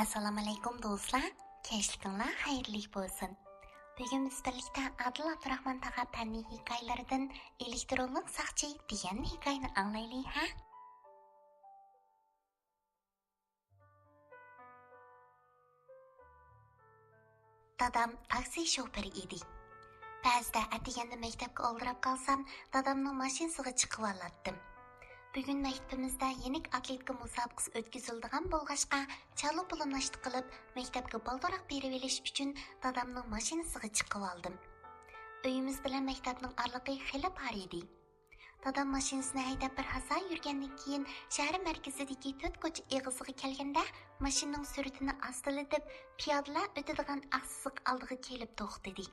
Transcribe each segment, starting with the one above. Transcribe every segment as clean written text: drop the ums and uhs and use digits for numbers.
Assalomu alaykum do'stlar. Kechliklar xayrli bo'lsin. Bugun biz birlikda Adil Abdurahmon Tag'a fanniy hikoyalaridan elektronlik saqchi degan hikoyani anglaylik, ha? Dadam taksi shoferi edi. Ba'zida atiganda maktabga oldirib qolsam, dadamning mashinasiga chiqib olardim. Bugun maktabimizda yenik atletika musobaqasi o'tkaziladigan bo'lg'achqa, chala pulni nashti qilib, maktabga baldaroq berib olish uchun dadamning mashinasiga chiqib oldim. Uyimiz bilan maktabning orlig'i xili bor edi. Dadam mashinasini haydab bir haza yurgandan keyin shahar markazidagi 4 ko'cha eg'iziga kelganda, mashinaning suratini ostilatib, piyodalar o'tadigan aqsiq oldiga kelib to'xtadi.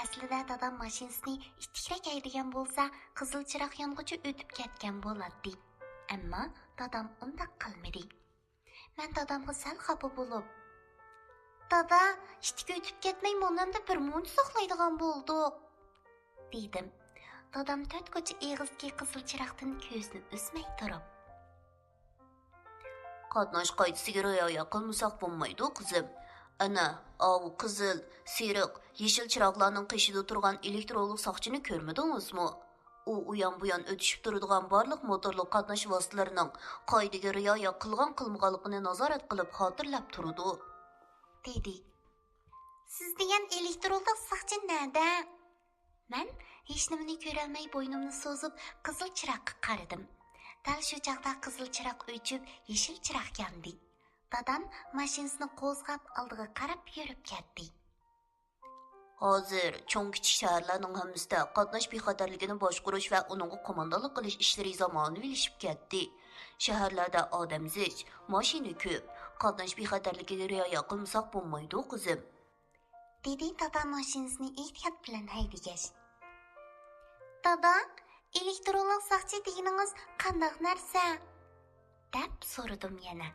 Aslida dadam mashinasini ittikrak haydagan bo'lsa, qizil chiroq yonguchi o'tib ketgan bo'ladi. Ammo dadam undaq qilmadi. Men dadamga sal xafa bo'lib, "Dada, ittik o'tib ketmay, monanda bir muncha saqlaydigan bo'ldik", dedim. Dadam 4 ko'cha eg'izdagi qizil chiroqdan ko'zini uzmay turib, "Qatnash qoidasiga rioya qilmasak bo'lmaydi, qizim. Ana, o qizil, sariq, yeshil chiroqlarning qishida turgan elektronlik soqchini ko'rmadingizmi? U yan bu yan o'tishib turadigan barliq motorli qatnash vositalarining qoidaga rioya qilgan-qilmaganligini nazorat qilib xotirlab turadi", dedi. "Siz degan elektronlik soqchi nada?" Men hech nimani ko'rolmay bo'ynimni so'zib qizil chiroqqa qaradim. Dal shu chaqda qizil chiroq o'chib, yeshil chiroq yondi. Dadam mashinasini qo'zg'ab oldiga qarab yurib ketdi. Hozir cho'ng kichik shaharlarning hammasida qatnash bexatarligini boshqarish va uningga qo'mondonlik qilish ishlari zamonaviylashib ketdi. Shaharlarda odam zich, mashina ko'p. Qatnash bexatarligiga rioya qilmasak bo'lmaydi, qizim", dedi dadam mashinasini ehtiyot bilan haydagach. "Dada, elektronlik soqchi deganingiz qanday narsa?" deb so'radim yana.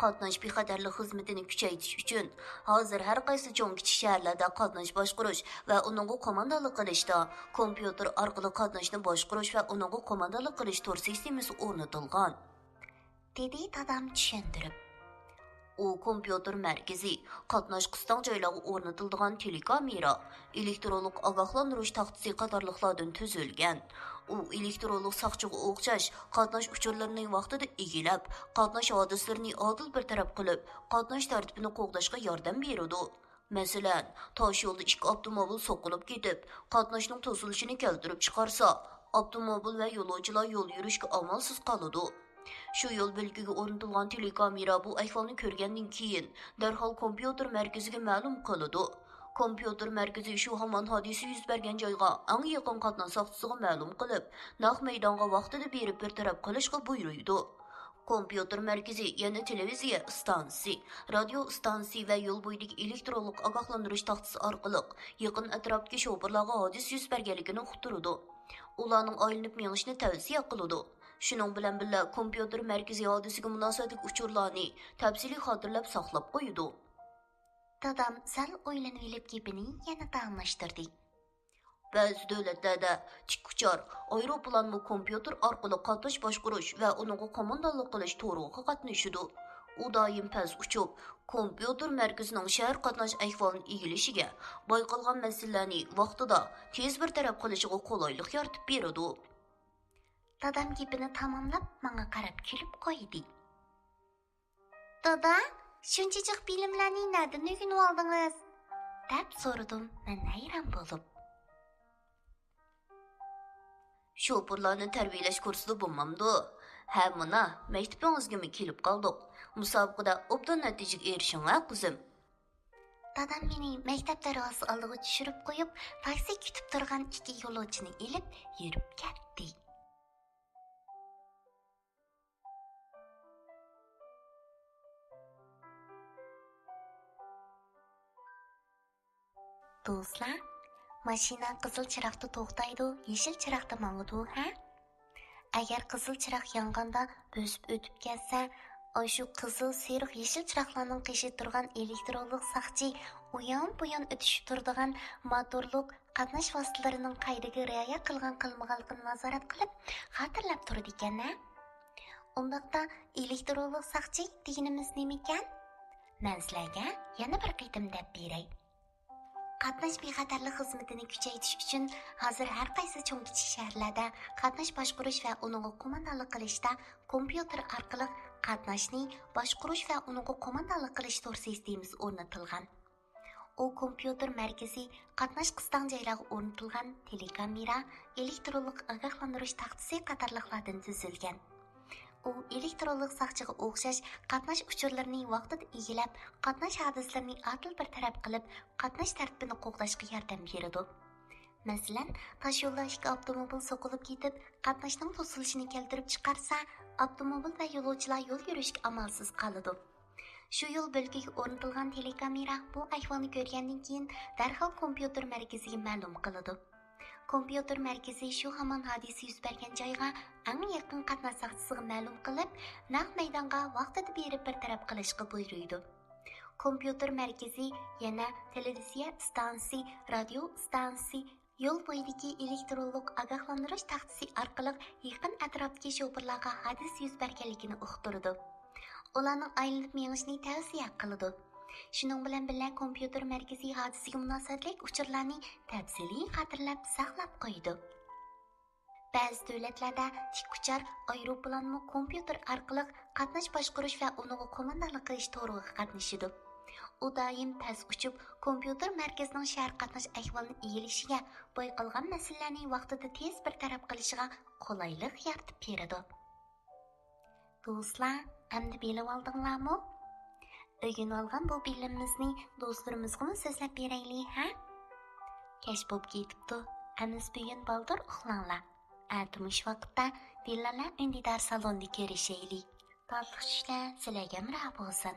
Qatnash bexatarlik xizmatini kuchaytirish uchun hozir har qaysi cho'ng kichik shaharlarda qatnash boshqarish va uningga qo'mondonlik qilishda kompyuter orqali qatnashni boshqarish va uningga qo'mondonlik qilish to'r sistemasi o'rnatilgan, dedi dadam tushuntirib. U kompyuter markazi, qatnash qistan joylarga o'rnatilgan telekamera, elektronlik ogohlantirish taxtasi qatorliqlardan tuzilgan. U elektronlik soqchiga o'xshash qatnash uchurlarining vaqtida egilab, qatnash hodislarini odil bir taraf qilib, qatnash tartibini qo'g'dashga yordam beradi. Masalan, tosh yo'lda ikki avtomobil so'qilib ketib, qatnashning to'silishini keltirib chiqarsa, avtomobil va yo'lovchilar yo'l yurishga amalsiz qoladi. Shu yo'l belgiga o'rnatilgan telekamera bu ahvolni ko'rgandan keyin darhol kompyuter markaziga ma'lum qiladi. Kompyuter markazi shu hamon hodisa yuz bergan joyga eng yaqin qatnash soqchisiga ma'lum qilib, naq maydonga vaqtida berib bir taraf qilishga buyuruydi. Kompyuter markazi yana televiziya stansiyasi, radio stansiyasi va yo'l bo'yidagi elektronlik ogohlantirish taxtasi orqali yaqin atrofdagi shoferlarga hodisa yuz berganligini uqtiradi. Ularning aylanib menishni tavsiya qiladi. Shuning bilan birga kompyuter markazi hodisiga munosabatli uchurlarni tafsiliy xotirlab saqlab qo'yadi. Dadam sal o'ylanib olib gapini yana davomlashtirdi. Ba'zi davlatlarda tikkuchar aeroplanni kompyuter orqali qatnash boshqarish va uningga qo'mondonlik qilish to'riga qatnashadi. U doim past uchib, kompyuter markazining shahar qatnash ahvolini egilishiga, bayqalgan masalalarni vaqtida tez bir taraf qilishiga qulaylik yaratib beradi. Dadam gapini tamomlab menga qarab kulib qo'ydi. "Dada, shunchalik bilimlarni nerdan o'rganib oldingiz?" deb so'radim men hayron bo'lib. "Shoferlarni tarbiyalash kursida bo'lmamdi. Ha, mana maktabingizga kelib qoldik. Musobaqada obdan natijaga erishinglar, qizim." Dadam meni maktab darvozasi oldiga tushirib qo'yib, taksi kutib turgan ikki yo'lovchini elib yurib ketdi. Do'stlar, mashina qizil chiroqda to'xtaydi, yeshil chiroqda mangadi, ha? Agar qizil chiroq yonganda bosib o'tib ketsa, shu qizil, sariq, yeshil chiroqlarning qishib turgan elektronlik soqchi uyon-buyon o'tishib turadigan motorlik qatnash vositalarining qoidaga rioya qilgan-qilmaganligini nazorat qilib, xotirlab turadi ekan-a? Undaqda elektrolog saqchi deganimiz nima ekan? Men sizlarga yana bir qitim deb beray. Qatnash bexatarlik xizmatini kuchaytirish uchun hozir har qaysi cho'ng kichik shaharlarda qatnash boshqarish va uning qo'mondonlik qilishda kompyuter orqali qatnashni boshqarish va uning qo'mondonlik qilish to'r sistemasi o'rnatilgan. U kompyuter markazi qatnash qistan joylarga o'rnatilgan telekamera, elektronlik ogohlantirish taxtasi qatorliqlardan tuzilgan. U elektronlik saqchiga o'xshash qatnash uchurlarini vaqtida egilab, qatnash hodislarini adil bir taraf qilib, qatnash tartibini qo'g'dashga yordam beradi. Masalan, tosh yo'lda ikki avtomobil so'qilib ketib, qatnashning to'silishini keltirib chiqarsa, avtomobil va yo'lovchilar yo'l yurishga amalsiz qoladi. Shu yo'l bo'lkiga o'rnatilgan telekamera bu ahvolni ko'rgandan keyin darhol kompyuter markaziga ma'lum qiladi. Kompyuter markazi shu hamon hodisa yuz bergan joyga eng yaqin qatnash saqchisiga ma'lum qilib, naq maydonga vaqtida berib bir taraf qilishga buyuruydi. Kompyuter markazi yana televiziya stansiyasi, radio stansiyasi, yo'l bo'yidagi elektronlik ogohlantirish taxtasi orqali yaqin atrofdagi shoferlarga hodisa yuz berganligini uqtirdi. Ularning aylanib menishni tavsiya qiladi. Shuning bilan birga kompyuter markazi hodisaga munosabatli uchurlarni tafsiliy xotirlab saqlab qo'ydi. Ba'zi davlatlarda tikuchar aeroplanmi kompyuter orqali qatnash boshqarish va uni qo'mondonlik qilish to'riga qatnashadi. U doim tez uchib, kompyuter markazining shahar qatnash ahvolini egilishiga, boyqalgan masalalarni vaqtida tez bir taraf qilishiga qulaylik yaratib beradi. Do'stlar, endi bilib oldinglarmi? Ögün olgan bu bilimimizni do'stlarimizga so'zlab beraylik, ha? Kech bo'lib ketibdi. Amiz bugun baldir uxlanglar. Atmush vaqtda Dillalar undidar salonda ko'rishaylik. Tatlı tushlar sizlarga marhaba bo'lsin.